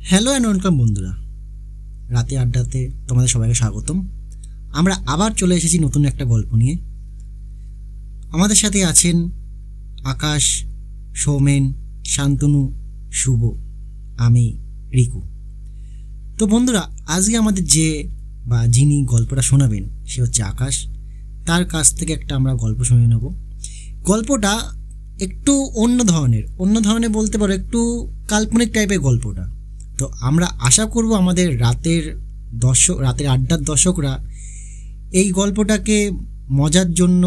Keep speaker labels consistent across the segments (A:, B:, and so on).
A: Hello and welcome বন্ধুরা, রাতে আড্ডাতে তোমাদের সবাইকে স্বাগতম। আমরা আবার চলে এসেছি নতুন একটা গল্প নিয়ে। আমাদের সাথে আছেন আকাশ, সৌমেন, শান্তনু, শুভ, আমি রিকু। তো বন্ধুরা, আজকে আমাদের যিনি গল্পটা শোনাবেন সে হচ্ছে আকাশ। তার কাছ থেকে একটা আমরা গল্প শুনে নেব। গল্পটা একটু অন্য ধরনের বলতে পারো, একটু কাল্পনিক টাইপের গল্পটা। তো আমরা আশা করব আমাদের রাতের আড্ডার দর্শকরা এই গল্পটাকে মজার জন্য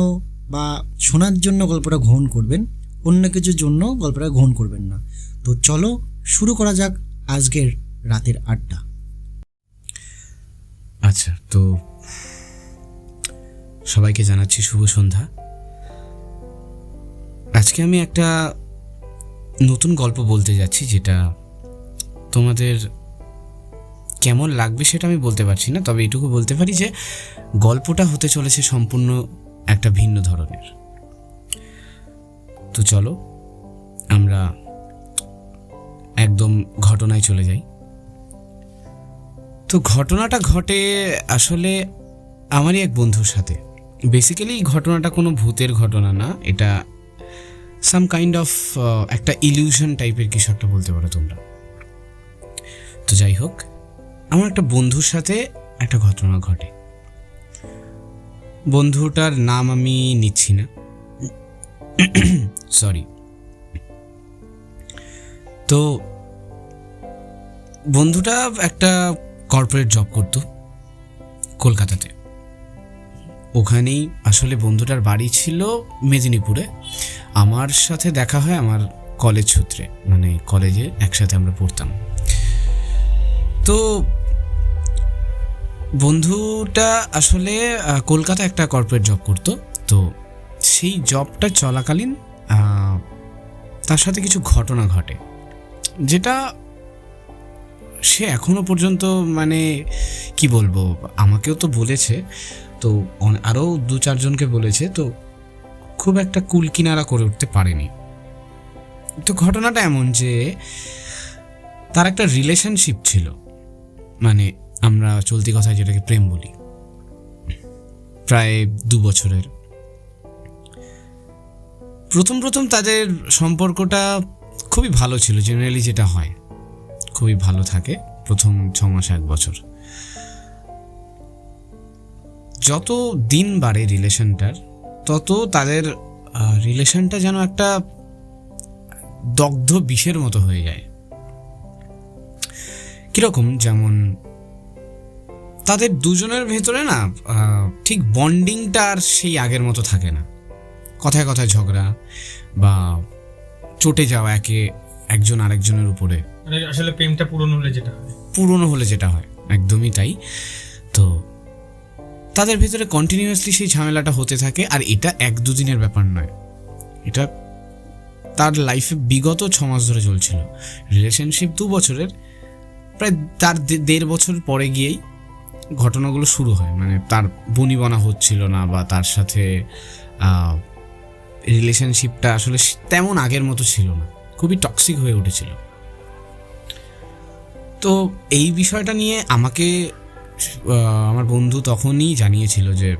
A: বা শোনার জন্য গল্পটা গ্রহণ করবেন, অন্য কিছুর জন্য গল্পটা গ্রহণ করবেন না। তো চলো শুরু করা যাক আজকের রাতের আড্ডা।
B: আচ্ছা, তো সবাইকে জানাচ্ছি শুভ সন্ধ্যা। আজকে আমি একটা নতুন গল্প বলতে যাচ্ছি, যেটা তোমাদের কেমন লাগবে সেটা আমি বলতে পারছি না, তবে এটুকু বলতে পারি যে গল্পটা হতে চলেছে সম্পূর্ণ একটা ভিন্ন ধরনের। তো চলো আমরা একদম ঘটনায় চলে যাই। তো ঘটনাটা ঘটে আসলে আমারই এক বন্ধুর সাথে। বেসিক্যালি এই ঘটনাটা কোনো ভূতের ঘটনা না, এটা সাম কাইন্ড অফ একটা ইলিউশন টাইপের কিছু একটা বলতে পারো তোমরা। তো যাই হোক, আমার একটা বন্ধুর সাথে একটা ঘটনা ঘটে। বন্ধুটার নাম আমি নিচ্ছি না, সরি। তো বন্ধুটা একটা কর্পোরেট জব করতো কলকাতাতে। ওখানেই আসলে বন্ধুটার বাড়ি ছিল মেদিনীপুরে। আমার সাথে দেখা হয় আমার কলেজ সূত্রে, মানে কলেজে একসাথে আমরা পড়তাম। তো বন্ধুটা আসলে কলকাতা একটা কর্পোরেট জব করতো। তো সেই জবটা চলাকালীন তার সাথে কিছু ঘটনা ঘটে, যেটা সে এখনো পর্যন্ত, মানে কি বলবো, আমাকেও তো বলেছে, তো আরও 2-4 জনকে বলেছে, তো খুব একটা কুল কিনারা করে উঠতে পারেনি। তো ঘটনাটা এমন যে তার একটা রিলেশনশিপ ছিল, মানে আমরা চলতি কথায় যেটাকে প্রেম বলি, প্রায় 2 বছরের। প্রথম তাদের সম্পর্কটা খুবই ভালো ছিল, জেনারেলি যেটা হয় খুবই ভালো থাকে প্রথম 6 মাস 1 বছর। যত দিন বাড়ে রিলেশনটার, তত তাদের রিলেশনটা যেন একটা দগ্ধ বিষের মতো হয়ে যায়। কিরকম, যেমন তাদের দুজনের ভেতরে না ঠিক বন্ডিংটা আর সেই আগের মতো থাকে না। কথায় কথায় ঝগড়া বা চটে যাওয়া একজন আরেকজনের উপরে,
C: মানে আসলে প্রেমটা পুরনো হলে যেটা হয়
B: একদমই তাই। তো তাদের ভিতরে কন্টিনিউয়াসলি সেই ঝামেলাটা হতে থাকে। আর এটা 1-2 দিনের ব্যাপার নয়, এটা তার লাইফে বিগত 6 মাস ধরে চলছিল। রিলেশনশিপ 2 বছরের, প্রায় তার 1.5 বছর পরে গিয়েই ঘটনাগুলো শুরু হয়। মানে তার বনিবনা হচ্ছিল না, বা তার সাথে রিলেশনশিপটা আসলে তেমন আগের মতো ছিল না, খুবই টক্সিক হয়ে উঠেছিল। তো এই বিষয়টা নিয়ে আমাকে আমার বন্ধু তখনই জানিয়েছিল যে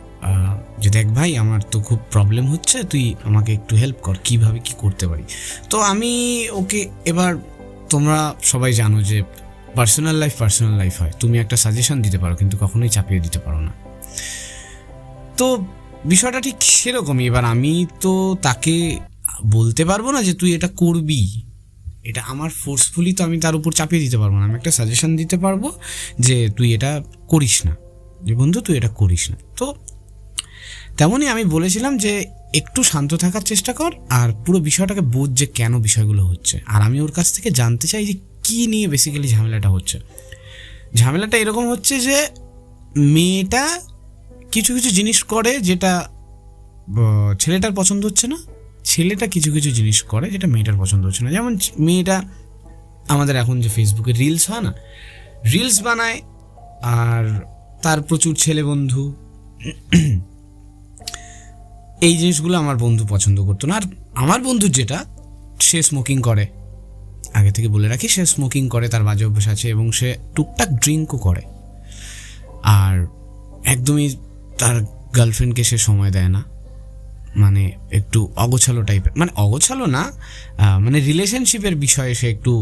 B: দেখ ভাই, আমার তো খুব প্রবলেম হচ্ছে, তুই আমাকে একটু হেল্প কর, কিভাবে কি করতে পারি। তো আমি ওকে, এবার তোমরা সবাই জানো যে পার্সোনাল লাইফ হয়, তুমি একটা সাজেশন দিতে পারো কিন্তু কখনোই চাপিয়ে দিতে পারো না। তো বিষয়টা ঠিক সেরকমই। এবার আমি তো তাকে বলতে পারবো না যে তুই এটা করবি, এটা আমার ফোর্সফুলি তো আমি তার উপর চাপিয়ে দিতে পারবো না। আমি একটা সাজেশন দিতে পারবো যে তুই এটা করিস না, যে বন্ধু তুই এটা করিস না। তো তেমনই আমি বলেছিলাম যে একটু শান্ত থাকার চেষ্টা কর, আর পুরো বিষয়টাকে বোঝ যে কেন বিষয়গুলো হচ্ছে। আর আমি ওর কাছ থেকে জানতে চাই যে কী নিয়ে বেসিক্যালি ঝামেলাটা হচ্ছে। ঝামেলাটা এরকম হচ্ছে যে মেয়েটা কিছু কিছু জিনিস করে যেটা ছেলেটার পছন্দ হচ্ছে না, ছেলেটা কিছু কিছু জিনিস করে যেটা মেয়েটার পছন্দ হচ্ছে না। যেমন মেয়েটা আমাদের এখন যে ফেসবুকে রিলস হয় না, রিলস বানায়, আর তার প্রচুর ছেলে বন্ধু। এই জিনিসগুলো আমার বন্ধু পছন্দ করতো না। আর আমার বন্ধুর যেটা, সে স্মোকিং করে, আগে থেকে বলে রাখি, সে স্মোকিং করে, তার বাজে অভ্যাস আছে এবং সে টুকটাক ড্রিঙ্কও করে। আর একদমই তার গার্লফ্রেন্ডকে সে সময় দেয় না, মানে একটু অগোছালো টাইপের, মানে অগোছালো না, মানে রিলেশনশিপের বিষয়ে সে একটু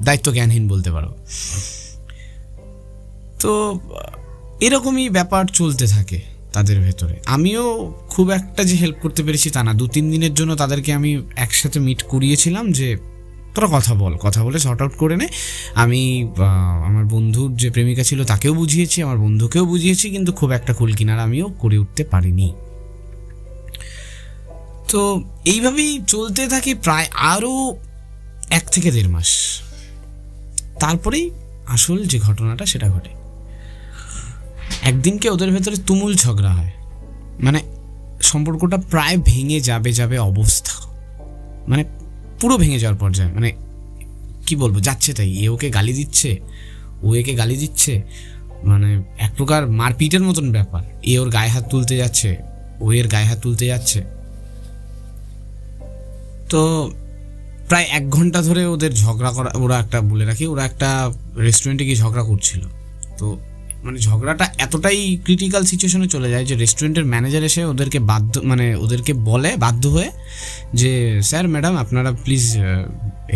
B: দায়িত্ব জ্ঞানহীন বলতে পারো। তো এরকমই ব্যাপার চলতে থাকে তাদের ভেতরে। আমিও খুব একটা যে হেল্প করতে পেরেছি তা না, 2-3 দিনের জন্য তাদেরকে আমি একসাথে মিট করিয়েছিলাম যে তোরা কথা বলে শর্ট আউট করে নে। আমি আমার বন্ধুর যে প্রেমিকা ছিল তাকেও বুঝিয়েছি, আমার বন্ধুকেও বুঝিয়েছি, কিন্তু খুব একটা কুল কিনারা আমিও করে উঠতে পারিনি। তো এইভাবেই চলতে থাকে প্রায় আরও 1 থেকে 1.5 মাস। তারপরেই আসল যে ঘটনাটা সেটা ঘটে। একদিনকে ওদের ভেতরে তুমুল ঝগড়া হয়, মানে সম্পর্কটা প্রায় ভেঙে যাবে অবস্থা, মানে পুরো ভেঙে যাওয়ার পর্যায়ে। মানে কি বলবো, যাচ্ছে তাই, এ ওকে গালি দিচ্ছে, ও একে গালি দিচ্ছে, মানে এক প্রকার মারপিটের মতন ব্যাপার। এ ওর গায়ে হাত তুলতে যাচ্ছে, ও এর গায়ে হাত তুলতে যাচ্ছে। তো প্রায় 1 ঘন্টা ধরে ওদের ঝগড়া করা, ওরা একটা বলে রাখি, ওরা একটা রেস্টুরেন্টে গিয়ে ঝগড়া করছিল। তো মানে ঝগড়াটা এতটাই ক্রিটিক্যাল সিচুয়েশনে চলে যায় যে রেস্টুরেন্টের ম্যানেজার এসে ওদেরকে বলে বাধ্য হয়ে যে স্যার ম্যাডাম আপনারা প্লিজ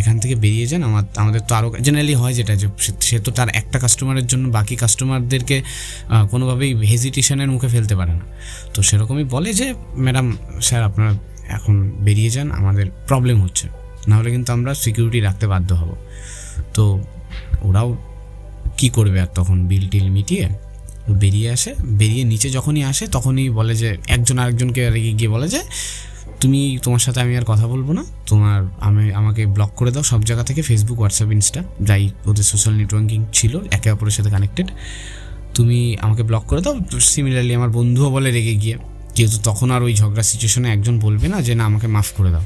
B: এখান থেকে বেরিয়ে যান, আমাদের তো আরও জেনারেলি হয় যেটা, যে সে তো তার একটা কাস্টমারের জন্য বাকি কাস্টমারদেরকে কোনোভাবেই হেজিটেশনের মুখে ফেলতে পারে না। তো সেরকমই বলে যে ম্যাডাম স্যার আপনারা এখন বেরিয়ে যান, আমাদের প্রবলেম হচ্ছে, নাহলে কিন্তু আমরা সিকিউরিটি রাখতে বাধ্য হব। তো ওরাও কি করবে, আর তখন বিল টিল মিটিয়ে বেরিয়ে আসে। বেরিয়ে নিচে যখনই আসে তখনই বলে যে একজন আরেকজনকে রেগে গিয়ে বলে যে তোমার সাথে আমি আর কথা বলবো না, আমাকে ব্লক করে দাও সব জায়গা থেকে, ফেসবুক, হোয়াটসঅ্যাপ, ইনস্টা, যাই ওদের সোশ্যাল নেটওয়ার্কিং ছিল একে অপরের সাথে কানেক্টেড, তুমি আমাকে ব্লক করে দাও। সিমিলারলি আমার বন্ধুও বলে রেগে গিয়ে, যেহেতু তখন আর ওই ঝগড়া সিচুয়েশনে একজন বলবে না যে না আমাকে মাফ করে দাও,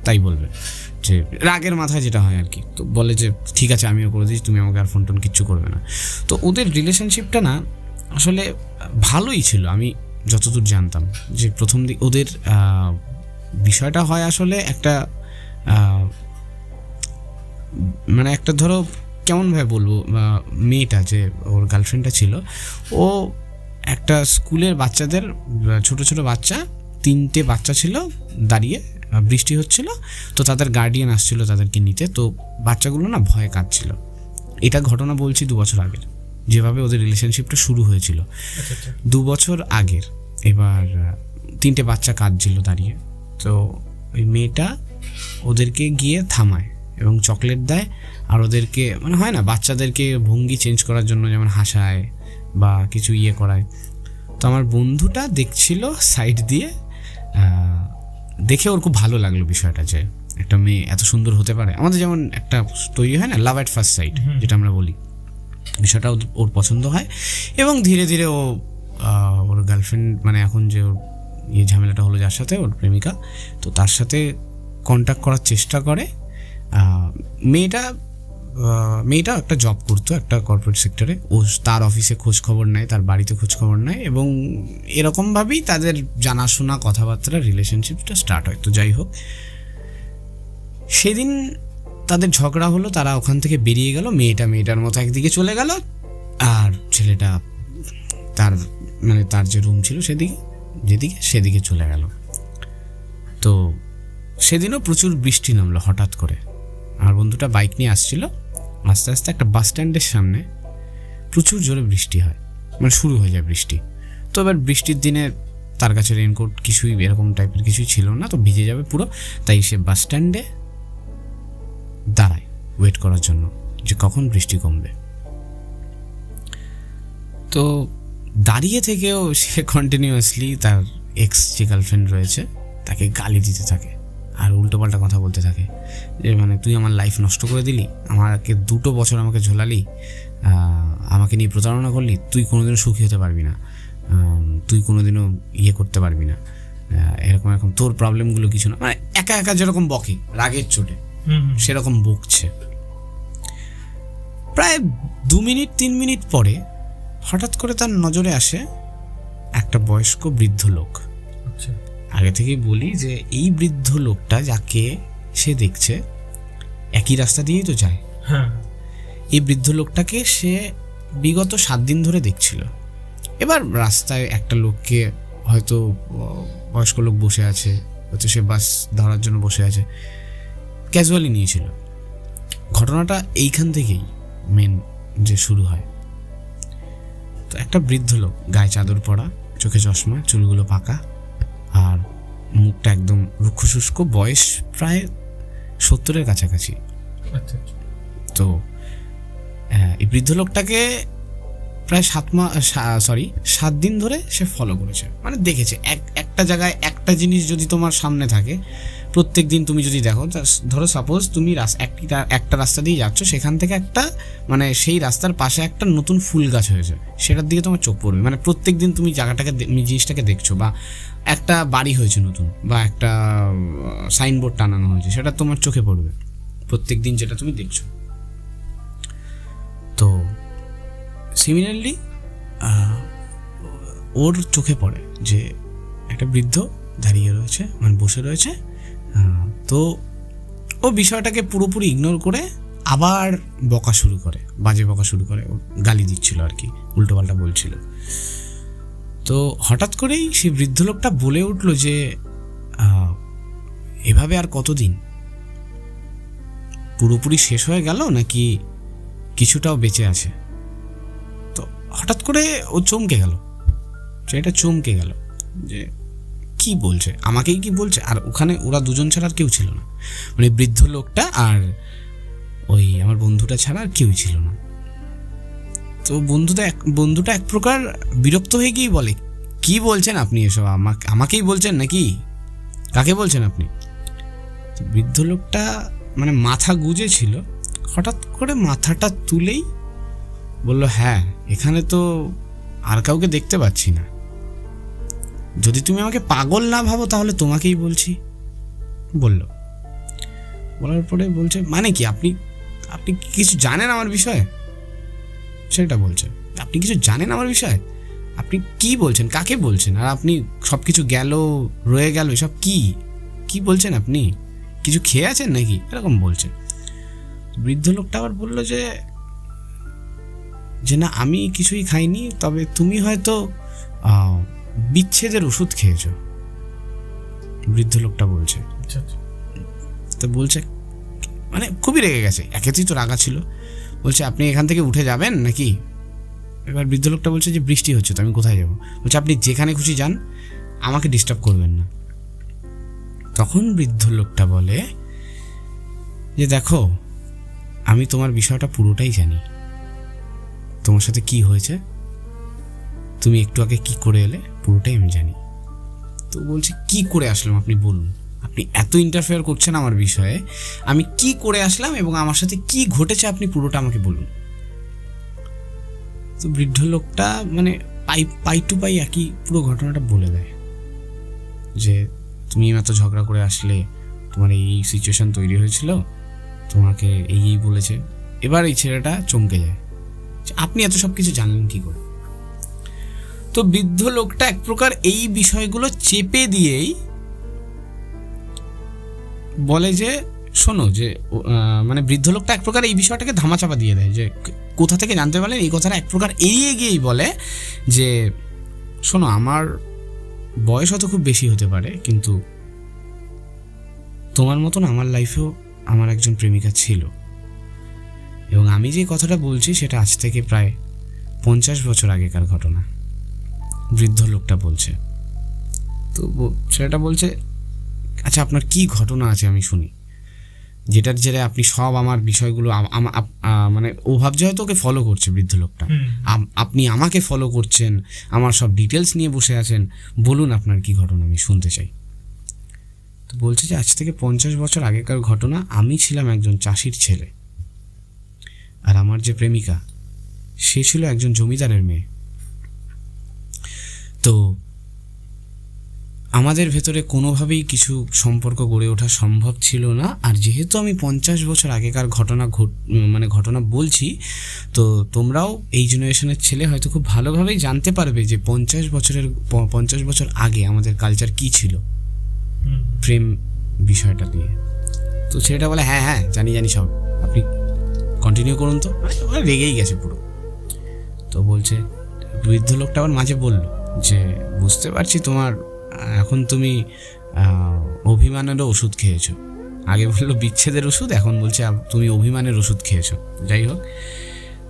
B: তাই বলবে যে রাগের মাথায় যেটা হয় আর কি। তো বলে যে ঠিক আছে আমিও করে দিচ্ছি, তুমি আমাকে আর ফোন টোন কিচ্ছু করবে না। তো ওদের রিলেশনশিপটা না আসলে ভালোই ছিল, আমি যতদূর জানতাম। যে প্রথম দিক ওদের বিষয়টা হয় আসলে একটা মানে একটা ধরো কেমনভাবে বলবো, মেয়েটা যে ওর গার্লফ্রেন্ডটা ছিল, ও একটা স্কুলের বাচ্চাদের, ছোট ছোট বাচ্চা 3টে বাচ্চা ছিল দাঁড়িয়ে, বৃষ্টি হচ্ছিল, তো তাদের গার্ডিয়ান আসছিল তাদেরকে নিতে। তো বাচ্চাগুলো না ভয়ে কাঁদছিল। এটা ঘটনা বলছি 2 বছর আগের, যেভাবে ওদের রিলেশনশিপটা শুরু হয়েছিল 2 বছর আগের। এবার 3টে বাচ্চা কাঁদছিল দাঁড়িয়ে, তো ওই মেয়েটা ওদেরকে গিয়ে থামায় এবং চকলেট দেয়, আর ওদেরকে মানে হয় না বাচ্চাদেরকে ভঙ্গি চেঞ্জ করার জন্য যেমন হাসায় বা কিছু করায়। তো আমার বন্ধুটা দেখছিল সাইড দিয়ে, দেখে ওর খুব ভালো লাগলো বিষয়টা, যে একটা মেয়ে এত সুন্দর হতে পারে। আমাদের যেমন একটা তৈরি হয় না লাভ অ্যাট ফার্স্ট সাইট, যেটা আমরা বলি, বিষয়টা ওর পছন্দ হয়। এবং ধীরে ধীরে ওর গার্লফ্রেন্ড, মানে এখন যে ওর ঝামেলাটা হলো যার সাথে, ওর প্রেমিকা, তো তার সাথে কন্ট্যাক্ট করার চেষ্টা করে। মেয়েটা একটা জব করতো একটা কর্পোরেট সেক্টরে, ও তার অফিসে খোঁজ খবর নেয়, তার বাড়িতে খোঁজ খবর নেয়, এবং এরকমভাবেই তাদের জানাশোনা, কথাবার্তা, রিলেশনশিপটা স্টার্ট হয়। তো যাই হোক, সেদিন তাদের ঝগড়া হলো, তারা ওখান থেকে বেরিয়ে গেল, মেয়েটার মতো একদিকে চলে গেল, আর ছেলেটা তার যে রুম ছিল সেদিকে চলে গেল। তো সেদিনও প্রচুর বৃষ্টি নামলো হঠাৎ করে। আমার বন্ধুটা বাইক নিয়ে আসছিল, আস্তে আস্তে একটা বাস স্ট্যান্ডের সামনে প্রচুর জোরে বৃষ্টি হয়, মানে শুরু হয়ে যায় বৃষ্টি। তো এবার বৃষ্টির দিনে তার কাছে রেনকোট কিছুই এরকম টাইপের কিছুই ছিল না, তো ভিজে যাবে পুরো। তাই সে বাস স্ট্যান্ডে দাঁড়ায় ওয়েট করার জন্য যে কখন বৃষ্টি কমবে। তো দাঁড়িয়ে থেকেও সে কন্টিনিউয়াসলি তার এক্স যে গার্লফ্রেন্ড রয়েছে তাকে গালি দিতে থাকে আর উল্টোপাল্টা কথা বলতে থাকে, যে মানে তুই আমার লাইফ নষ্ট করে দিলি, আমাকে 2 বছর আমাকে ঝোলালি, আমাকে নিয়ে প্রতারণা করলি, তুই কোনোদিনও সুখী হতে পারবি না, তুই কোনোদিনও করতে পারবি না, এরকম তোর প্রবলেমগুলো কিছু না, মানে একা একা যেরকম বকে রাগের চোটে সেরকম বকছে। প্রায় 2-3 মিনিট পরে হঠাৎ করে তার নজরে আসে একটা বয়স্ক বৃদ্ধ লোক। আগে থেকেই বলি যে এই বৃদ্ধ লোকটা যাকে সে দেখছে, একই রাস্তা দিয়েই তো যায়।
C: হ্যাঁ
B: এই বৃদ্ধ লোকটাকে সে বিগত 7 দিন ধরে দেখছিল। এবার রাস্তায় একটা লোককে হয়তো বয়স্ক লোক বসে আছে, হয়তো সে বাস ধরার জন্য বসে আছে, ক্যাজুয়ালি নিয়েছিল। ঘটনাটা এইখান থেকেই মেন যে শুরু হয়। তো একটা বৃদ্ধ লোক, গায়ে চাদর পরা, চোখে চশমা, চুলগুলো পাকা, আর মুখটা একদম রুক্ষ শুষ্ক, বয়স প্রায় 70-এর কাছাকাছি।
C: আচ্ছা আচ্ছা।
B: তো এই বৃদ্ধ লোকটাকে প্রায় 7 দিন ধরে সে ফলো করেছে, মানে দেখেছে। একটা জায়গায় একটা জিনিস যদি তোমার সামনে থাকে, প্রত্যেক দিন তুমি যদি দেখো, ধরো সাপোজ তুমি একটা রাস্তা দিয়ে যাচ্ছ, সেখান থেকে একটা মানে সেই রাস্তার পাশে একটা নতুন ফুল গাছ হয়েছে, সেটার দিকে তোমার চোখ পড়বে। মানে প্রত্যেক দিন তুমি জায়গাটাকে জিনিসটাকে দেখছো, বা একটা বাড়ি হয়েছে নতুন, বা একটা সাইনবোর্ড টানানো হয়েছে, সেটা তোমার চোখে পড়বে প্রত্যেক দিন, যেটা তুমি দেখছো। তো সিমিলারলি ওর চোখে পড়ে যে একটা বৃদ্ধ দাঁড়িয়ে রয়েছে, মানে বসে রয়েছে। তো ও বিষয়টাকে পুরোপুরি ইগনোর করে আবার বকা শুরু করে, বাজে বকা শুরু করে, ও গালি দিচ্ছিল আর কি, উল্টোপাল্টা বলছিল। তো হঠাৎ করেই সেই বৃদ্ধ লোকটা বলে উঠলো যে এভাবে আর কতদিন? পুরোপুরি শেষ হয়ে গেল নাকি কিছুটাও বেঁচে আছে? তো হঠাৎ করে ও চমকে গেল, সেটা চমকে গেল যে কি বলছে, আমাকেই কি বলছে? আর ওখানে ওরা দুজন ছাড়া আর কেউ ছিল না, মানে বৃদ্ধ লোকটা আর ওই আমার বন্ধুটা ছাড়া আর কেউই ছিল না। তো বন্ধুটা এক প্রকার বিরক্ত হয়ে গিয়ে বলে, কি বলছেন আপনি এসব? আমাকেই বলছেন নাকি? কাকে বলছেন আপনি? তো বৃদ্ধ লোকটা মানে মাথা গুজে ছিল, হঠাৎ করে মাথাটা তুলেই বলল, হ্যাঁ, এখানে তো আর কাউকে দেখতে পাচ্ছি না। যদি তুমি আমাকে পাগল না ভাবো তাহলে তোমাকেই বলছি, বলল। বলার পরে বলছে, মানে কি, আপনি কিছু জানেন আমার বিষয়ে? সেটা বলছে, আপনি কিছু জানেন আমার বিষয়ে? আপনি কি বলছেন, কাকে বলছেন? আর আপনি সব কিছু গেল, রয়ে গেল, এসব কি বলছেন? আপনি কিছু খেয়ে আছেন নাকি? এরকম বলছে। বৃদ্ধ লোকটা আবার বলল যে না, আমি কিছুই খাইনি, তবে তুমি হয়তো বিচ্ছেদের ওষুধ খেয়েছ। বৃদ্ধ লোকটা বলছে।
C: আচ্ছা আচ্ছা।
B: তো বলছে, মানে খুবই রেগে গেছে, একেতেই তো রাগা ছিল। বলছে, আপনি এখান থেকে উঠে যাবেন নাকি? এবার বৃদ্ধ লোকটা বলছে যে বৃষ্টি হচ্ছে, তো আমি কোথায় যাব? বলছে, আপনি যেখানে খুশি যান, আমাকে ডিস্টার্ব করবেন না। তখন বৃদ্ধ লোকটা বলে যে দেখো, আমি তোমার বিষয়টা পুরোটাই জানি, তোমার সাথে কি হয়েছে, তুমি একটু আগে কি করে এলে, পুরোটাই আমি জানি। তো বলছে, কি করে আসলাম আপনি বলুন, আপনি এত ইন্টারফেয়ার করছেন আমার বিষয়ে, আমি কি করে আসলাম এবং আমার সাথে কি ঘটেছে আপনি পুরোটা আমাকে বলুন। তো বৃদ্ধ লোকটা মানে পাই টু পাই একই পুরো ঘটনাটা বলে দেয়, যে তুমি এত ঝগড়া করে আসলে, তোমার এই সিচুয়েশন তৈরি হয়েছিল, তোমাকে এই বলেছে। এবার এই ছেলেটা চমকে যায়, আপনি এত সব কিছু জানলেন কি করে? তো বৃদ্ধ লোকটা এক প্রকার এই বিষয়গুলো চেপে দিয়েই বলে যে শোনো, যে মানে বৃদ্ধ লোকটা এক প্রকার এই বিষয়টাকে ধামাচাপা দিয়ে দেয়, যে কোথা থেকে জানতে পারলেন এই কথাটা, এক প্রকার এড়িয়ে গিয়েই বলে যে শোনো, আমার বয়স হয়তো খুব বেশি হতে পারে, কিন্তু তোমার মতন আমার লাইফেও আমার একজন প্রেমিকা ছিল, এবং আমি যে কথাটা বলছি সেটা আজ থেকে প্রায় 50 বছর আগেকার ঘটনা। বৃদ্ধ লোকটা বলছে। তো সেটা বলছে, আচ্ছা আপনার কি ঘটনা আছে আমি শুনি, যেটার জেরে আপনি সব আমার বিষয়গুলো মানে ও ভাবছে হয়তো ওকে ফলো করছে বৃদ্ধ লোকটা, আপনি আমাকে ফলো করছেন, আমার সব ডিটেলস নিয়ে বসে আছেন, বলুন আপনার কি ঘটনা, আমি শুনতে চাই। তো বলছে যে আজ থেকে 50 বছর আগেকার ঘটনা, আমি ছিলাম একজন চাষির ছেলে, আর আমার যে প্রেমিকা সে ছিল একজন জমিদারের মেয়ে। তো আমাদের ভেতরে কোনোভাবেই কিছু সম্পর্ক গড়ে ওঠা সম্ভব ছিল না। আর যেহেতু আমি 50 বছর আগেকার ঘটনা বলছি, তো তোমরাও এই জেনারেশনের ছেলে হয়তো খুব ভালোভাবেই জানতে পারবে যে 50 বছর আগে আমাদের কালচার কি ছিল প্রেম বিষয়টা দিয়ে। তো ছেলেটা বলে হ্যাঁ হ্যাঁ জানি জানি সব, আপনি কন্টিনিউ করুন। তো মানে রেগেই গেছে পুরো। তো বলছে, বৃদ্ধ লোকটা আবার মাঝে বলল যে বুঝতে পারছি তোমার এখন তুমি অভিমানেরও ওষুধ খেয়েছো। আগে বললো বিচ্ছেদের ওষুধ, এখন বলছে তুমি অভিমানের ওষুধ খেয়েছো। যাই হোক,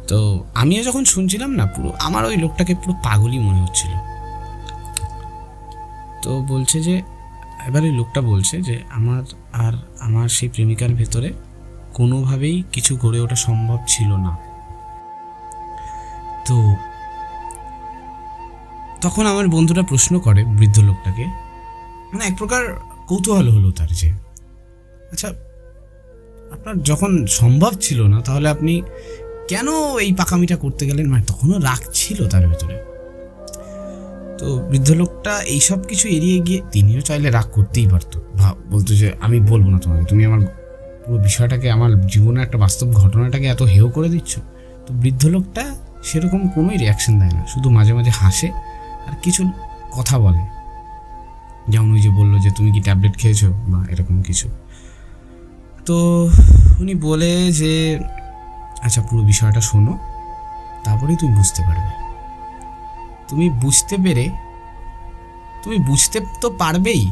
B: তো আমিও যখন শুনছিলাম না, পুরো আমার ওই লোকটাকে পুরো পাগলই মনে হচ্ছিল। তো বলছে যে, এবার ওই লোকটা বলছে যে আমার সেই প্রেমিকার ভেতরে কোনোভাবেই কিছু গড়ে ওঠা সম্ভব ছিল না। তো তখন আমার বন্ধুটা প্রশ্ন করে বৃদ্ধ লোকটাকে, মানে এক প্রকার কৌতূহল হলো তার, যে আচ্ছা আপনার যখন সম্ভব ছিল না তাহলে আপনি কেন এই পাকামিটা করতে গেলেন? মানে তখনও রাগ ছিল তার ভেতরে। তো বৃদ্ধ লোকটা এইসব কিছু এড়িয়ে গিয়ে তিনিও চাইলে রাগ করতেই পারতো, বলতো যে আমি বলবো না তোমাকে, তুমি আমার পুরো বিষয়টাকে, আমার জীবনের একটা বাস্তব ঘটনাটাকে এত হেয় করে দিচ্ছ। তো বৃদ্ধ লোকটা সেরকম কোনোই রিয়াকশন দেয় না, শুধু মাঝে মাঝে হাসে আর কিছু কথা বলে, যেমন ওই যে বললো যে তুমি কি ট্যাবলেট খেয়েছো বা এরকম কিছু। তো উনি বলে যে আচ্ছা পুরো বিষয়টা শোনো, তারপরেই তুমি বুঝতে পারবে। তুমি বুঝতে তো পারবেই,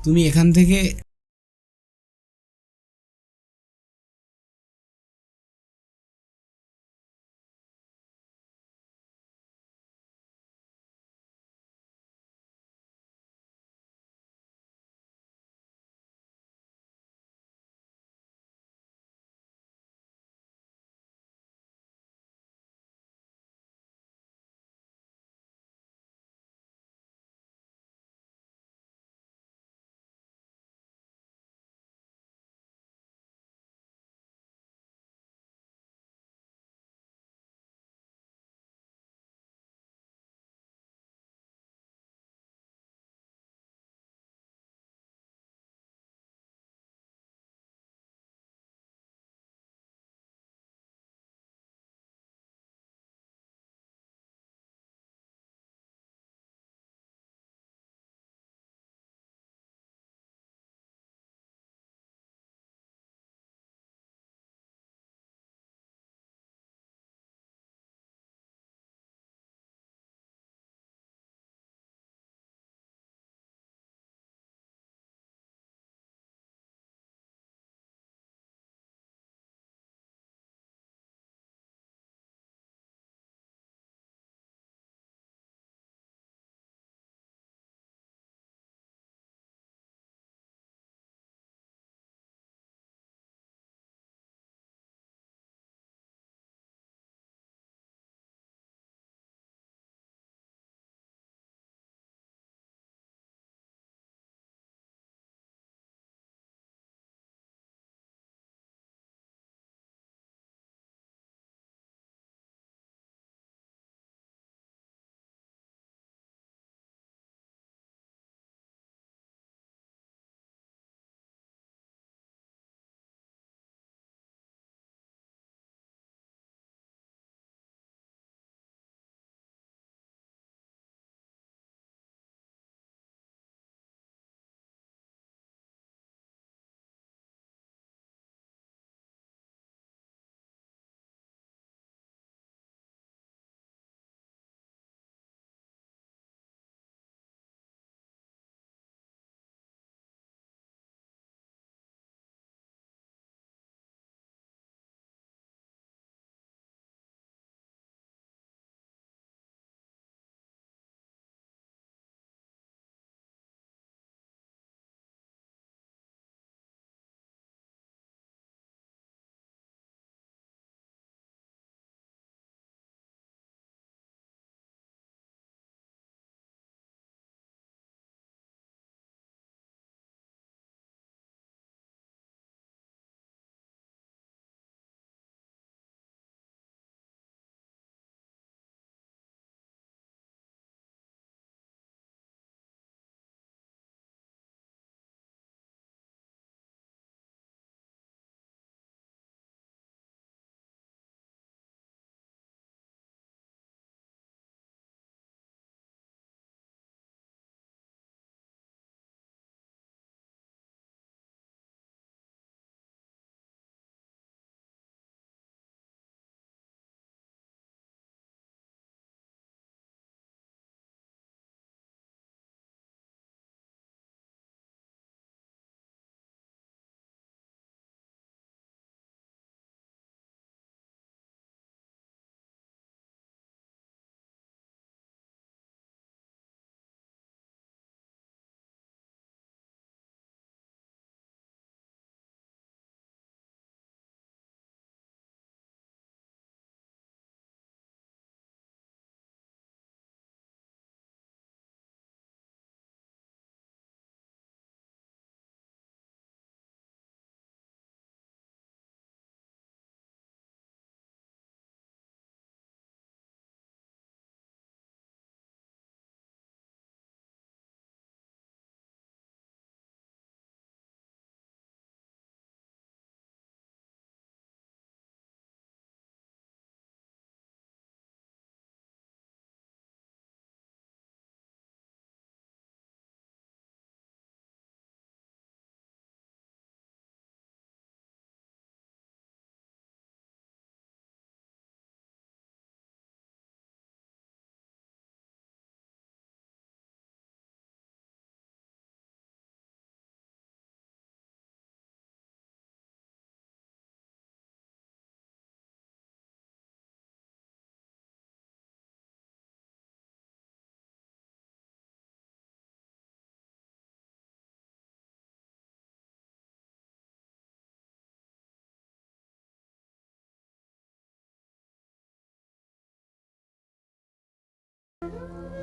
B: তুমি এখান থেকে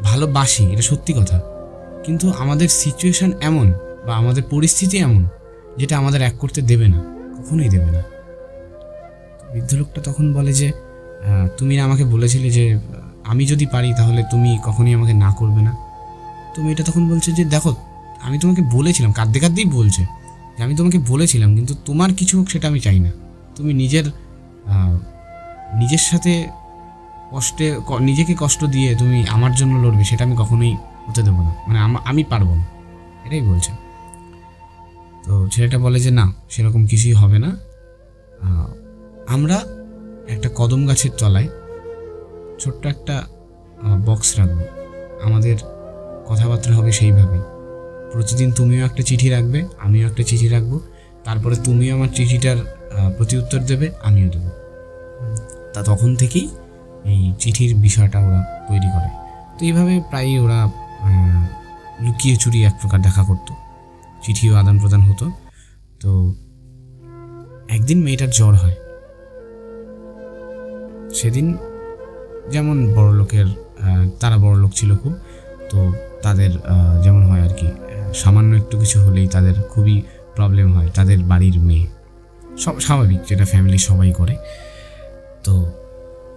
B: ভালোবাসি, এটা সত্যি কথা, কিন্তু আমাদের সিচুয়েশন এমন বা আমাদের পরিস্থিতি এমন যেটা আমাদের এক করতে দেবে না, কখনোই দেবে না। বৃদ্ধ লোকটা তখন বলে যে তুমি না আমাকে বলেছিলে যে আমি যদি পারি তাহলে তুমি কখনোই আমাকে না করবে না। তো মেয়েটা তখন বলছে যে দেখো, আমি তোমাকে বলেছিলাম, কাঁদতে কাঁদতেই বলছে যে আমি তোমাকে বলেছিলাম, কিন্তু তোমার কিছু হোক সেটা আমি চাই না। তুমি নিজের সাথে নিজেকে কষ্ট দিয়ে তুমি আমার জন্য লড়বে, সেটা আমি কখনোই হতে দেবো না, মানে আমি পারবো না, এটাই বলছে। তো ছেলেটা বলে যে না, সেরকম কিছুই হবে না, আমরা একটা কদম গাছের তলায় ছোট্ট একটা বক্স রাখবো, আমাদের কথাবার্তা হবে সেইভাবেই। প্রতিদিন তুমিও একটা চিঠি রাখবে, আমিও একটা চিঠি রাখবো, তারপরে তুমিও আমার চিঠিটার প্রতি উত্তর দেবে, আমিও দেবো। তা তখন থেকেই এই চিঠির বিষয়টা ওরা তৈরি করে। তো এইভাবে প্রায়ই ওরা লুকিয়ে চুরিয়ে এক প্রকার দেখা করতো, চিঠিও আদান প্রদান হতো। তো একদিন মেয়েটার জ্বর হয়। সেদিন যেমন বড় লোকের, তারা বড় লোক ছিল খুব, তো তাদের যেমন হয় আর কি, সামান্য একটু কিছু হলেই তাদের খুবই প্রবলেম হয়, তাদের বাড়ির মেয়ে, সব স্বাভাবিক, যেটা ফ্যামিলির সবাই করে। তো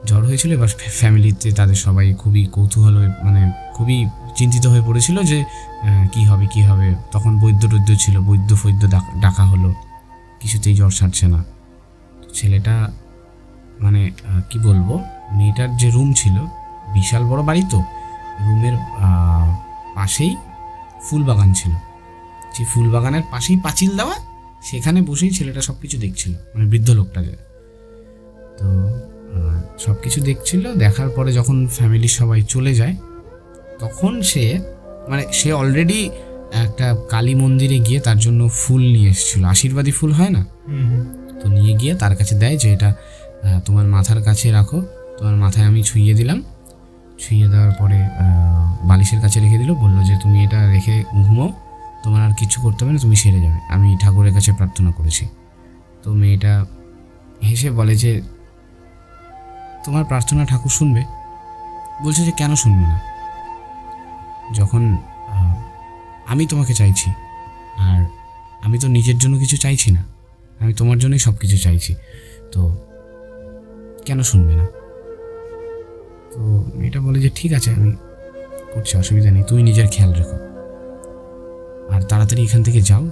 B: জ্বর হয়েছিল, এবার ফ্যামিলিতে তাদের সবাই খুবই কৌতূহল হয়ে, মানে খুবই চিন্তিত হয়ে পড়েছিল যে কি হবে। তখন বৈদ্য ছিল, বৈদ্য ডাকা হলো, কিছুতেই জ্বর সারছে না। ছেলেটা মানে কি বলবো, মেয়েটার যে রুম ছিল, বিশাল বড় বাড়ি, তো রুমের পাশেই ফুল বাগান ছিল, সেই ফুল বাগানের পাশেই পাঁচিল দেওয়া, সেখানে বসেই ছেলেটা সব কিছু দেখছিল, মানে বৃদ্ধ লোকটা যে। তো সব কিছু দেখছিল, দেখার পরে যখন ফ্যামিলির সবাই চলে যায়, তখন সে অলরেডি একটা কালী মন্দিরে গিয়ে তার জন্য ফুল নিয়ে এসেছিল, আশীর্বাদী ফুল হয় না, তো নিয়ে গিয়ে তার কাছে দেয় যে এটা তোমার মাথার কাছে রাখো, তোমার মাথায় আমি ছুঁয়ে দিলাম। ছুঁয়ে দেওয়ার পরে বালিশের কাছে রেখে দিল, বললো যে তুমি এটা রেখে ঘুমাও, তোমার আর কিছু করতে হবে না, তুমি সেরে যাবে, আমি ঠাকুরের কাছে প্রার্থনা করেছি। তো মেয়েটা হেসে বলে যে তোমার প্রার্থনা ঠাকুর শুনবে? বলছে যে কেন শুনবে না, যখন আমি তোমাকে চাইছি, আর আমি তো নিজের জন্য কিছু চাইছি না, আমি তোমার জন্যই সব কিছু চাইছি, তো কেন শুনবে না? তো মেয়েটা বলে যে ঠিক আছে, আমি করছি, অসুবিধা নেই, তুমি নিজের খেয়াল রেখো, আর তাড়াতাড়ি এখান থেকে যাও,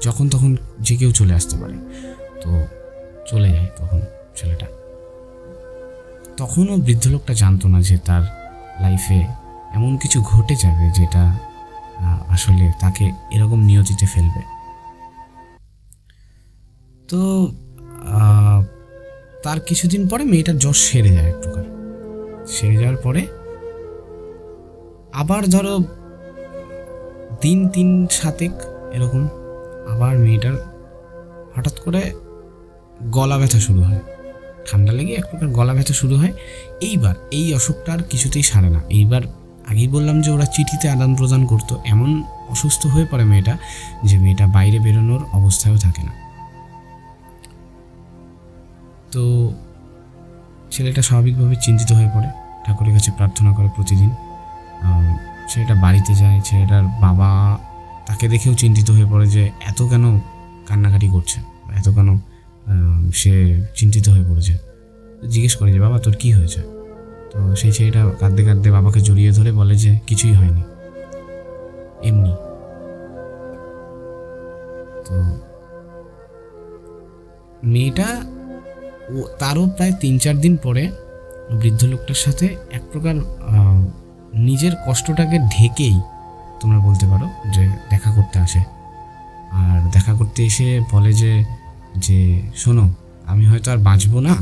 B: যখন তখন যে কেউ চলে আসতে পারে। তো চলে যায় তখন ছেলেটা। তখনও বৃদ্ধ লোকটা জানতো না যে তার লাইফে এমন কিছু ঘটে যাবে যেটা আসলে তাকে এরকম নিয়তিতে ফেলবে। তো তার কিছুদিন পরে মেয়েটার জ্বর সেরে যায়, এক প্রকার সেরে যাওয়ার পরে আবার ধরো দিন 3-7 এরকম আবার মেয়েটার হঠাৎ করে গলা ব্যথা শুরু হয়, ঠান্ডা লেগে এক প্রকার গলা ব্যথা শুরু হয়। এইবার এই অসুখটা আর কিছুতেই সারে না। এইবার আগেই বললাম যে ওরা চিঠিতে আদান প্রদান করতো, এমন অসুস্থ হয়ে পড়ে মেয়েটা যে মেয়েটা বাইরে বেরোনোর অবস্থায়ও থাকে না। তো ছেলেটা স্বাভাবিকভাবে চিন্তিত হয়ে পড়ে, ঠাকুরের কাছে প্রার্থনা করে প্রতিদিন। ছেলেটা বাড়িতে যায়, ছেলেটার বাবা তাকে দেখেও চিন্তিত হয়ে পড়ে যে এত কেন কান্নাকাটি করছে, এত কেন সে চিন্তিত হয়ে পড়েছে। জিজ্ঞেস করে যে বাবা তোর কি হয়েছে? তো সেই ছেলেটা কাঁদতে কাঁদতে বাবাকে জড়িয়ে ধরে বলে যে কিছুই হয়নি, এমনি। তো মেয়েটা তারও প্রায় 3-4 দিন পরে বৃদ্ধ লোকটার সাথে এক প্রকার নিজের কষ্টটাকে ঢেকেই তোমরা বলতে পারো যে দেখা করতে আসে। আর দেখা করতে এসে বলে যে যে শোনো, আমি হয়তো আর বাঁচবো না,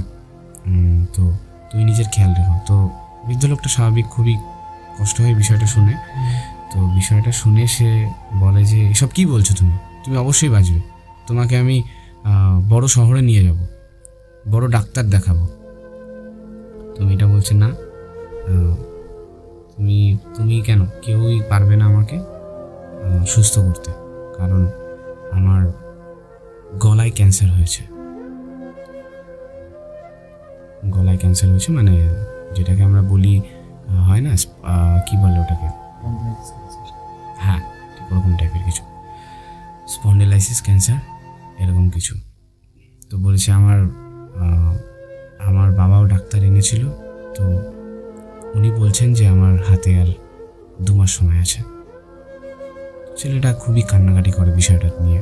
B: তো তুমি নিজের খেয়াল রেখো। তো বৃদ্ধ লোকটা স্বাভাবিক খুবই কষ্ট হয় বিষয়টা শুনে। তো বিষয়টা শুনে সে বলে যে এসব কী বলছো তুমি? তুমি অবশ্যই বাঁচবে, তোমাকে আমি বড় শহরে নিয়ে যাব, বড় ডাক্তার দেখাবো। তো মেয়েটা বলছে না, তুমি কেন, কেউই পারবে না আমাকে সুস্থ করতে, কারণ আমার গলায় ক্যান্সার হয়েছে। গলায় ক্যান্সার হয়েছে মানে যেটাকে আমরা বলি হয় না, কি বলে ওটাকে, হ্যাঁ ঠিক ওরকম টাইপের কিছু, স্পন্ডিলাইসিস ক্যান্সার এরকম কিছু। তো বলেছে আমার বাবাও ডাক্তার এনেছিল, তো উনি বলছেন যে আমার হাতে আর 2 মাস সময় আছে। ছেলেটা খুবই কান্নাকাটি করে বিষয়টা নিয়ে।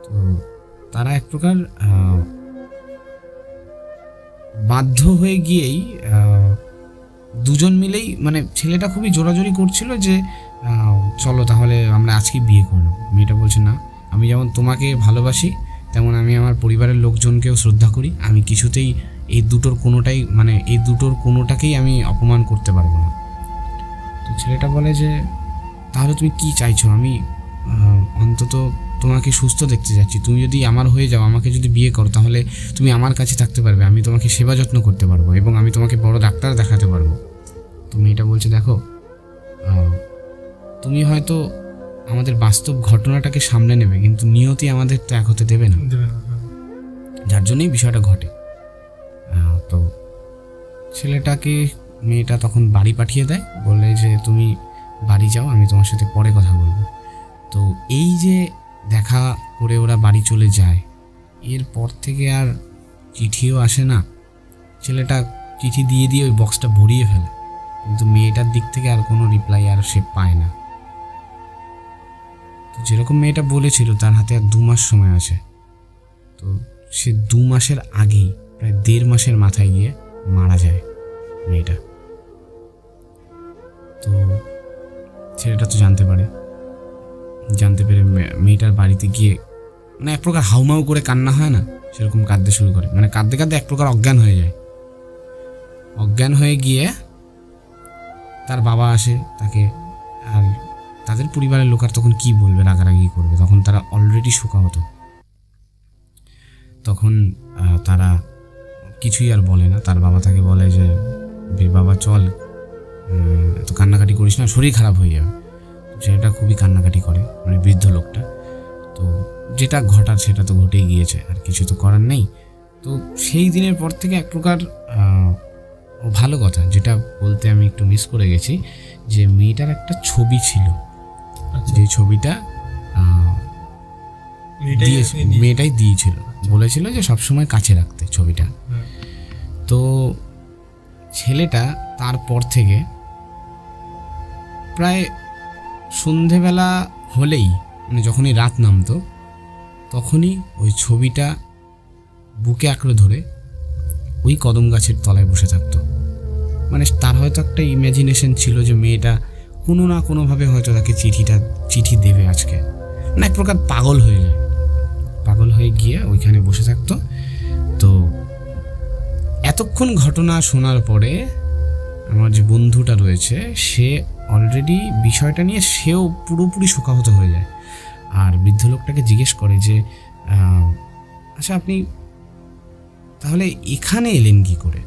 B: তো তারা এক প্রকার বাধ্য হয়ে গিয়েই দুজন মিলেই, মানে ছেলেটা খুবই জোরাজোরি করছিল যে চলো তাহলে আমরা আজকে বিয়ে করে নেব। মেয়েটা বলছে না, আমি যেমন তোমাকে ভালোবাসি তেমন আমি আমার পরিবারের লোকজনকেও শ্রদ্ধা করি, আমি কিছুতেই এই দুটোর কোনোটাকেই আমি অপমান করতে পারবো না। তো ছেলেটা বলে যে তাহলে তুমি কি চাইছো? আমি অন্তত তোমাকে সুস্থ দেখতে যাচ্ছি, তুমি যদি আমার হয়ে যাও, আমাকে যদি বিয়ে করো, তাহলে তুমি আমার কাছে থাকতে পারবে, আমি তোমাকে সেবা যত্ন করতে পারবো এবং আমি তোমাকে বড় ডাক্তার দেখাতে পারবো। তো মেয়েটা বলছে দেখো, তুমি হয়তো আমাদের বাস্তব ঘটনাটাকে সামনে নেবে, কিন্তু নিয়তি আমাদের তো এক হতে দেবে না, যার জন্যই বিষয়টা ঘটে। তো ছেলেটাকে মেয়েটা তখন বাড়ি পাঠিয়ে দেয়, বলে যে তুমি বাড়ি যাও, আমি তোমার সাথে পরে কথা বলবো। তো এই যে দেখা করে ওরা বাড়ি চলে যায়, এরপর থেকে আর চিঠিও আসে না। ছেলেটা চিঠি দিয়ে দিয়ে ওই বক্সটা ভরিয়ে ফেলে, কিন্তু মেয়েটার দিক থেকে আর কোনো রিপ্লাই আর সে পায় না। তো যেরকম মেয়েটা বলেছিল তার হাতে আর 2 মাস সময় আছে, তো সে 2 মাসের আগেই প্রায় 1.5 মাসের মাথায় গিয়ে মারা যায় মেয়েটা। তো ছেলেটা তো জানতে পেরে মেয়েটার বাড়িতে গিয়ে মানে এক প্রকার হাউমাউ করে কান্না হয় না, সেরকম কাঁদতে শুরু করে, মানে কাঁদতে কাঁদতে এক প্রকার অজ্ঞান হয়ে যায়। অজ্ঞান হয়ে গিয়ে তার বাবা আসে তাকে, আর তাদের পরিবারের লোক আর তখন কি বলবে, রাগারাগি করবে, তখন তারা অলরেডি শোকাহত। তখন তারা কিছুই আর বলে না। তার বাবা তাকে বলে যে বাবা চল, এত কান্নাকাটি করিস না, শরীর খারাপ হয়ে যাবে। সেটা খুবই কান্নাকাটি করে, মানে বৃদ্ধ লোকটা। তো যেটা ঘটার সেটা তো ঘটেই গিয়েছে, আর কিছু তো করার নেই। তো সেই দিনের পর থেকে এক প্রকার ভালো কথা যেটা বলতে আমি একটু মিস করে গেছি, যে মেয়েটার একটা ছবি ছিল, যে ছবিটা মেয়েটাই দিয়েছিল, বলেছিল যে সবসময় কাছে রাখতে ছবিটা। তো ছেলেটা তারপর থেকে প্রায় সন্ধেবেলা হলেই, মানে যখনই রাত নামতো, তখনই ওই ছবিটা বুকে আঁকড়ে ধরে ওই কদম গাছের তলায় বসে থাকতো। মানে তার হয়তো একটা ইমাজিনেশন ছিল যে মেয়েটা কোনো না কোনোভাবে হয়তো তাকে চিঠি দেবে আজকে, মানে এক প্রকার পাগল হয়ে যায়। পাগল হয়ে গিয়ে ওইখানে বসে থাকতো। তো এতক্ষণ ঘটনা শোনার পরে আমার যে বন্ধুটা রয়েছে, সে অলরেডি বিষয়টা নিয়ে সেও পুরোপুরি শোকাহত হয়ে যায়। আর বৃদ্ধ লোকটাকে জিজ্ঞেস করে যে আচ্ছা আপনি তাহলে এখানে এলেন কি করে?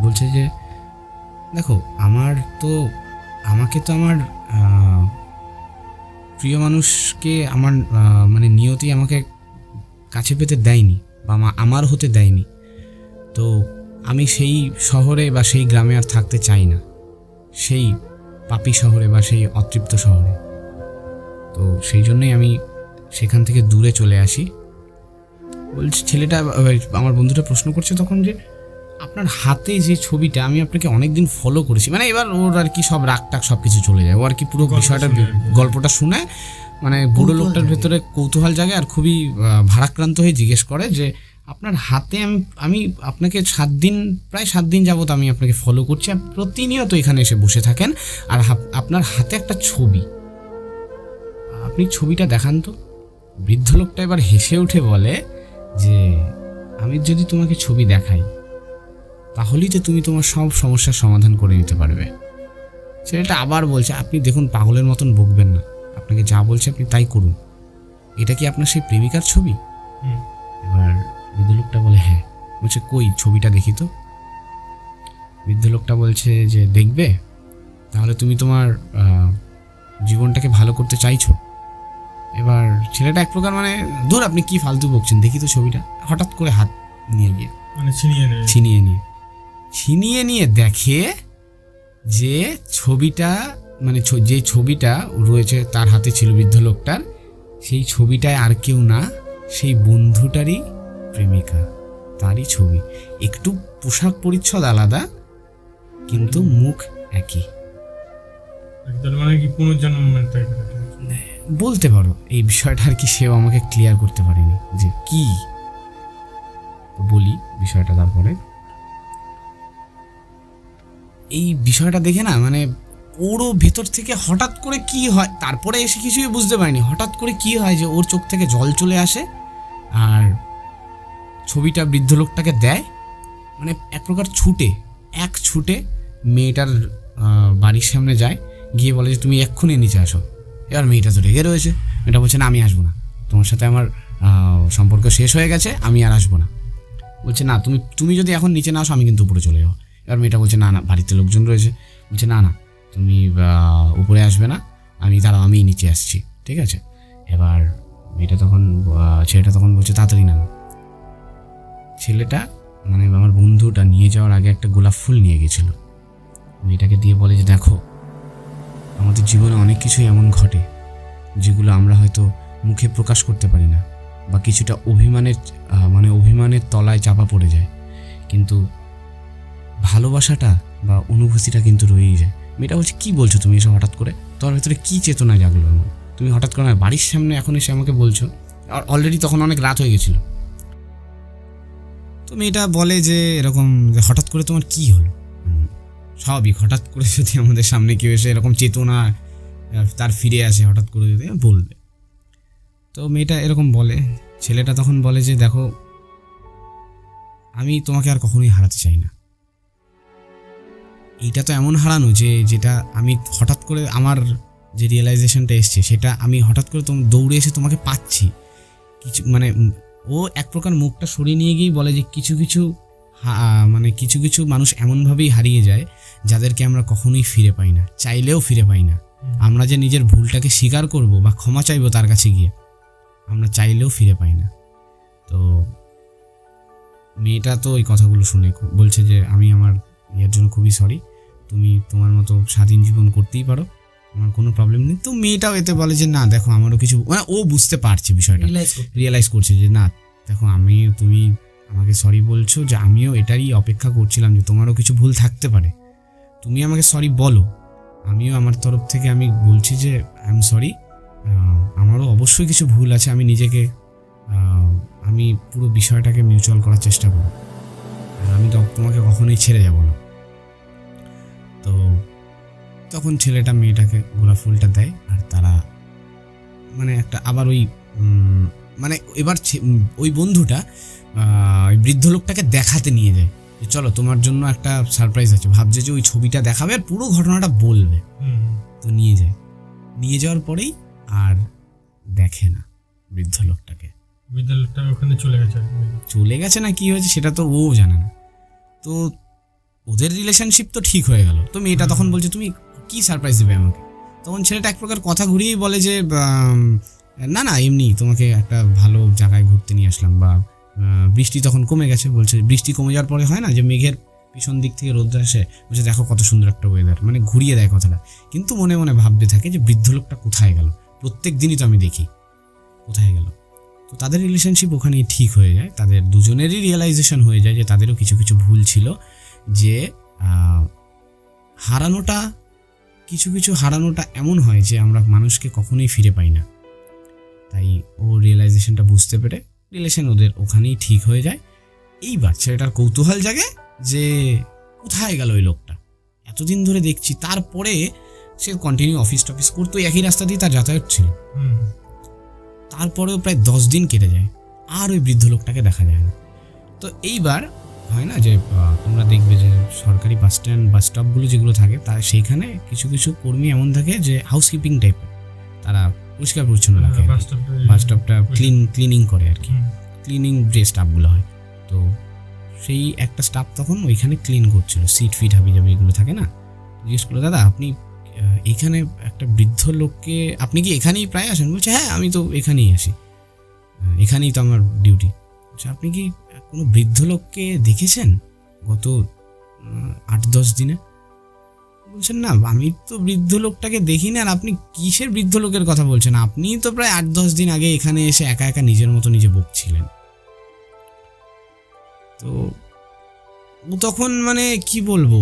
B: বলছে যে দেখো, আমাকে তো আমার প্রিয় মানুষকে আমার মানে নিয়তি আমাকে কাছে পেতে দেয়নি, বা আমার হতে দেয়নি। তো আমি সেই শহরে বা সেই গ্রামে আর থাকতে চাই না, সেই পাপী শহরে বা সেই অতৃপ্ত শহরে। তো সেই জন্যই আমি সেখান থেকে দূরে চলে আসি। বলছি ছেলেটা, আমার বন্ধুটা প্রশ্ন করছে তখন যে আপনার হাতে যে ছবিটা, আমি আপনাকে অনেকদিন ফলো করেছি, মানে এবার ওর আর কি সব রাগ টাগ সব কিছু চলে যায়, ও আর কি পুরো বিষয়টা গল্পটা শুনে মানে বুড়ো লোকটার ভেতরে কৌতূহল জাগে, আর খুবই ভারাক্রান্ত হয়ে জিজ্ঞেস করে যে আপনার হাতে আমি আপনাকে প্রায় 7 দিন যাবত আমি আপনাকে ফলো করছি, আপনি প্রতিনিয়ত এখানে এসে বসে থাকেন, আর আপনার হাতে একটা ছবি, আপনি ছবিটা দেখান তো। বৃদ্ধ লোকটা এবার হেসে উঠে বলে যে আমি যদি তোমাকে ছবি দেখাই তাহলেই তো তুমি তোমার সব সমস্যার সমাধান করে নিতে পারবে। ছেলেটা আবার বলছে আপনি দেখুন, পাগলের মতন বকবেন না, আপনাকে যা বলছে আপনি তাই করুন, এটা কি আপনার সেই প্রেমিকার ছবি? এবার বৃদ্ধ লোকটা বলে হ্যাঁ। বলছে কই ছবিটা দেখি তো। বৃদ্ধ লোকটা বলছে যে দেখবে, তাহলে তুমি তোমার জীবনটাকে ভালো করতে চাইছো। এবার ছেলেটা এক প্রকার মানে ধর আপনি কি ফালতু বকছেন, দেখি তো ছবিটা। হঠাৎ করে হাত নিয়ে গিয়ে
C: মানে ছিনিয়ে নিয়ে
B: ছিনিয়ে নিয়ে দেখে যে ছবিটা মানে যে ছবিটা রয়েছে তার হাতে ছিল বৃদ্ধ লোকটার, সেই ছবিটায় আর কেউ না, সেই বন্ধুটারই প্রেমিকা, তারই ছবি। একটু পোশাক পরিচ্ছদ আলাদা, কিন্তু মুখ একই।
C: একদম মানে কি পুনর্জন্মের টাইপের
B: বলতে পারো এই বিষয়টা আর কি, সেও আমাকে ক্লিয়ার করতে পারেনি যে কি। তো বলি বিষয়টা। তারপরে এই বিষয়টা দেখে না মানে ওরও ভেতর থেকে হঠাৎ করে কি হয়, তারপরে এসে কিছুই বুঝতে পারিনি, হঠাৎ করে কি হয় যে ওর চোখ থেকে জল চলে আসে আর ছবিটা বৃদ্ধ লোকটাকে দেয়, মানে এক প্রকার ছুটে মেয়েটার বাড়ির সামনে যায়, গিয়ে বলে যে তুমি এক্ষুনি নিচে আসো। এবার মেয়েটা তো রেগে রয়েছে, মেয়েটা বলছে না আমি আসবো না, তোমার সাথে আমার সম্পর্ক শেষ হয়ে গেছে, আমি আর আসবো না। বলছে না তুমি যদি এখন নিচে না আসো আমি কিন্তু উপরে চলে যাবো। এবার মেয়েটা বলছে না বাড়িতে লোকজন রয়েছে। বলছে না তুমি উপরে আসবে না, আমিই নিচে আসছি, ঠিক আছে। এবার ছেলেটা তখন বলছে তাড়াতাড়ি নামো। ছেলেটা মানে আমার বন্ধুটা নিয়ে যাওয়ার আগে একটা গোলাপ ফুল নিয়ে গেছিল, মেয়েটাকে দিয়ে বলে যে দেখো আমাদের জীবনে অনেক কিছুই এমন ঘটে যেগুলো আমরা হয়তো মুখে প্রকাশ করতে পারি না, বা কিছুটা অভিমানের তলায় চাপা পড়ে যায়, কিন্তু ভালোবাসাটা বা অনুভূতিটা কিন্তু রয়েই যায়। মেয়েটা বলছে কি বলছো তুমি এসব হঠাৎ করে, তোমার ভেতরে কি চেতনা জাগলো, তুমি হঠাৎ করে আমার বাড়ির সামনে এখন এসে আমাকে বলছো, আর অলরেডি তখন অনেক রাত হয়ে গেছিল। তো মেয়েটা বলে যে এরকম যে হঠাৎ করে তোমার কি হলো। স্বাভাবিক, হঠাৎ করে যদি আমাদের সামনে কেউ এসে এরকম চেতনা তার ফিরে আসে হঠাৎ করে যদি বলবে। তো মেয়েটা এরকম বলে, ছেলেটা তখন বলে যে দেখো আমি তোমাকে আর কখনোই হারাতে চাই না। এইটা তো এমন হারানো যেটা আমি হঠাৎ করে আমার যে রিয়েলাইজেশনটা এসছে সেটা আমি হঠাৎ করে দৌড়ে এসে তোমাকে পাচ্ছি। কিছু মানে ও এক প্রকার মুখটা সরিয়ে নিয়ে গিয়েই বলে যে কিছু কিছু মানুষ এমনভাবেই হারিয়ে যায় যাদেরকে আমরা কখনোই ফিরে পাই না, চাইলেও ফিরে পাই না। আমরা যে নিজের ভুলটাকে স্বীকার করব বা ক্ষমা চাইবো তার কাছে গিয়ে, আমরা চাইলেও ফিরে পাই না। তো মেয়েটা তো ওই কথাগুলো শুনে বলছে যে আমি আমার এর জন্য খুবই সরি, তুমি তোমার মতো স্বাধীন জীবন করতেই পারো, আমার কোনো প্রবলেম নেই। তো মেয়েটাও এতে বলে যে না দেখো আমারও কিছু, মানে ও বুঝতে পারছে বিষয়টা, রিয়েলাইজ করছে যে না দেখো তুমি আমাকে সরি বলছো, যে আমিও এটারই অপেক্ষা করছিলাম যে তোমারও কিছু ভুল থাকতে পারে, তুমি আমাকে সরি বলো, আমিও আমার তরফ থেকে আমি বলছি যে আই এম সরি, আমারও অবশ্যই কিছু ভুল আছে, আমি নিজেকে আমি পুরো বিষয়টাকে মিউচুয়াল করার চেষ্টা করব, আমি তোমাকে কখনোই ছেড়ে যাব না। তো তখন ছেলেটা মেয়েটাকে গোলাপ ফুলটা দেয়, আর তারা মানে একটা আবার ওই মানে এবার ওই বন্ধুটা ওই বৃদ্ধ লোকটাকে দেখাতে নিয়ে যায় যে চলো তোমার জন্য একটা সারপ্রাইজ আছে, ভাবছে যে ওই ছবিটা দেখাবে আর পুরো ঘটনাটা বলবে। তো নিয়ে যাওয়ার পরেই আর দেখে না বৃদ্ধ লোকটাকে,
C: ওখানে
B: চলে গেছে না কি হয়েছে সেটা তো ও জানে না। তো ওদের রিলেশনশিপ তো ঠিক হয়ে গেল। তো মেয়েটা তখন বলছে তুমি কি সারপ্রাইজ দেবে আমাকে? তখন ছেলেটা এক প্রকার কথা ঘুরিয়েই বলে যে না এমনি তোমাকে একটা ভালো জায়গায় ঘুরতে নিয়ে আসলাম, বা বৃষ্টি তখন কমে গেছে। বলছে বৃষ্টি কমে যাওয়ার পরে হয় না যে মেঘের পিছন দিক থেকে রোদ আসে, বলছে দেখো কত সুন্দর একটা ওয়েদার, মানে ঘুরিয়ে দেয় কথাটা। কিন্তু মনে মনে ভাবতে থাকে যে বৃদ্ধ লোকটা কোথায় গেল, প্রত্যেক দিনই তো আমি দেখি, কোথায় গেল। তো তাদের রিলেশনশিপ ওখানেই ঠিক হয়ে যায়, তাদের দুজনেরই রিয়েলাইজেশন হয়ে যায় যে তাদেরও কিছু কিছু ভুল ছিল, যে হারানোটা এমন হয় যে আমরা মানুষকে কখনোই ফিরে পাই না। তাই ও রিয়েলাইজেশনটা বুঝতে পেরে রিলেশন ওদের ওখানেই ঠিক হয়ে যায়। এইবার ছেলেটার কৌতূহল জাগে যে কোথায় গেল ওই লোকটা, এতদিন ধরে দেখছি। তারপরে সে কন্টিনিউ অফিস করতো, একই রাস্তা দিয়ে তার যাতায়াত ছিল। তারপরেও প্রায় 10 দিন কেটে যায়, আর ওই বৃদ্ধ লোকটাকে দেখা যায় না। তো এইবার হয় না যে তোমরা দেখবে যে সরকারি বাস স্টপগুলো যেগুলো থাকে তার সেইখানে কিছু কিছু কর্মী এমন থাকে যে হাউসকিপিং টাইপের, তারা পরিষ্কার পরিচ্ছন্ন রাখে, বাস স্টপটা ক্লিনিং করে আর কি, ক্লিনিং যে স্টাফগুলো হয়। তো সেই একটা স্টাফ তখন ওইখানে ক্লিন করছিল, সিট ফিট হাবিজাবি এগুলো থাকে না। জিজ্ঞেস করলো দাদা আপনি এইখানে একটা বৃদ্ধ লোককে, আপনি কি এখানেই প্রায় আসেন? বলছে হ্যাঁ আমি তো এখানেই আসি, এখানেই তো আমার ডিউটি। আচ্ছা আপনি কি কোনো বৃদ্ধ লোককে দেখেছেন গত 8-10 দিনে। বলছেন না আমি তো বৃদ্ধ লোকটাকে দেখি না, আর আপনি কিসের বৃদ্ধ লোকের কথা বলছেন, আপনি তো প্রায় 8-10 দিন আগে এখানে এসে একা একা নিজের মতো নিজে বকছিলেন। তো ও তখন মানে কি বলবো,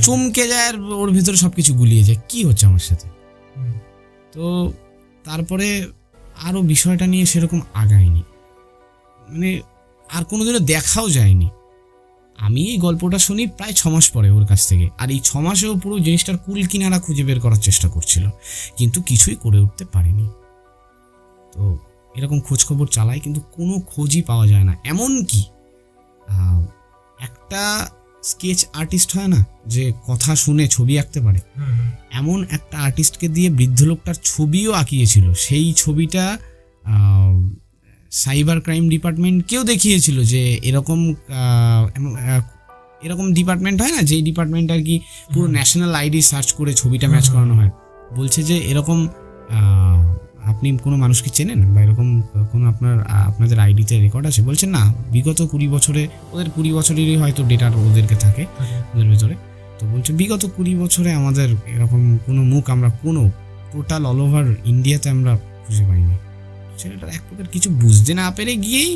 B: চমকে যায় আর ওর ভিতরে সবকিছু গুলিয়ে যায় কি হচ্ছে আমার সাথে। তো তারপরে আরও বিষয়টা নিয়ে সেরকম আগায়নি, মানে আর কোনোদিনও দেখাও যায়নি। আমি এই গল্পটা শুনি প্রায় 6 মাস পরে ওর কাছ থেকে, আর এই 6 মাসেও পুরো জিনিসটার কুল কিনারা খুঁজে বের করার চেষ্টা করছিল, কিন্তু কিছুই করে উঠতে পারিনি। তো এরকম খোঁজখবর চালাই কিন্তু কোনো খোঁজই পাওয়া যায় না। এমন কি একটা স্কেচ আর্টিস্ট হয় না যে কথা শুনে ছবি আঁকতে পারে, এমন একটা আর্টিস্টকে দিয়ে বৃদ্ধ লোকটার ছবিও আঁকিয়েছিল। সেই ছবিটা সাইবার ক্রাইম ডিপার্টমেন্টকেও দেখিয়েছিল যে এরকম এরকম ডিপার্টমেন্ট হয় না, যেই ডিপার্টমেন্ট আর কি পুরো ন্যাশনাল আইডি সার্চ করে ছবিটা ম্যাচ করানো হয়। বলছে যে এরকম আপনি কোনো মানুষকে চেনেন বা এরকম কোনো আপনাদের আইডিতে রেকর্ড আছে? বলছেন না, বিগত 20 বছরে, ওদের 20 বছরেরই হয়তো ডেটা ওদেরকে থাকে ওদের ভেতরে। তো বলছে বিগত 20 বছরে আমাদের এরকম কোনো মুখ আমরা কোনো টোটাল অল ওভার ইন্ডিয়াতে আমরা খুঁজে পাইনি। ছেলেটার এক প্রকার কিছু বুঝতে না পেরে গিয়েই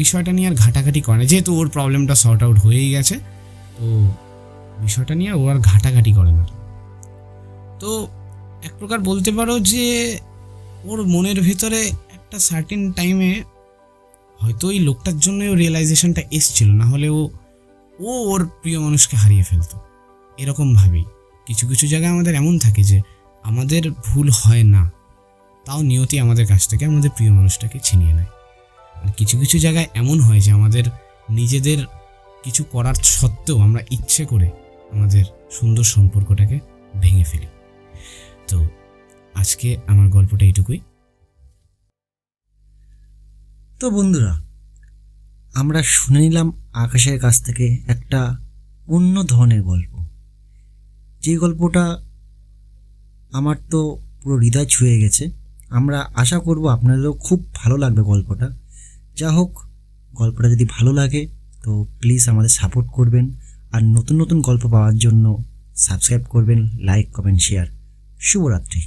B: বিষয়টা নিয়ে আর ঘাটাঘাটি করে না, যেহেতু ওর প্রবলেমটা সর্ট আউট হয়েই গেছে। তো বিষয়টা নিয়ে ও আর ঘাটাঘাটি করে না। তো এক প্রকার বলতে পারো যে ওর মনের ভেতরে একটা সার্টেন টাইমে হয়তো ওই লোকটার জন্য ও রিয়েলাইজেশনটা এসছিল, না হলে ও ওর প্রিয় মানুষকে হারিয়ে ফেলতো। এরকমভাবেই কিছু কিছু জায়গায় আমাদের এমন থাকে যে আমাদের ভুল হয় না, তাও নিয়তি আমাদের কাছ থেকে আমাদের প্রিয় মানুষটাকে ছিনিয়ে নেয়। আর কিছু কিছু জায়গায় এমন হয় যে আমাদের নিজেদের কিছু করার সত্ত্বেও আমরা ইচ্ছে করে আমাদের সুন্দর সম্পর্কটাকে ভেঙে ফেলি। তো আজকে আমার গল্পটা এইটুকুই।
A: তো বন্ধুরা, আমরা শুনে নিলাম আকাশের কাছ থেকে একটা অন্য ধরনের গল্প। যে গল্পটা আমার তো পুরো হৃদয় ছুঁয়ে গেছে। আমরা আশা করব আপনাদেরও খুব ভালো লাগবে গল্পটা। যা হোক, গল্পটা যদি ভালো লাগে তো প্লিজ আমাদের সাপোর্ট করবেন, আর নতুন নতুন গল্প পাওয়ার জন্য সাবস্ক্রাইব করবেন, লাইক, কমেন্ট, শেয়ার। শুভরাত্রি।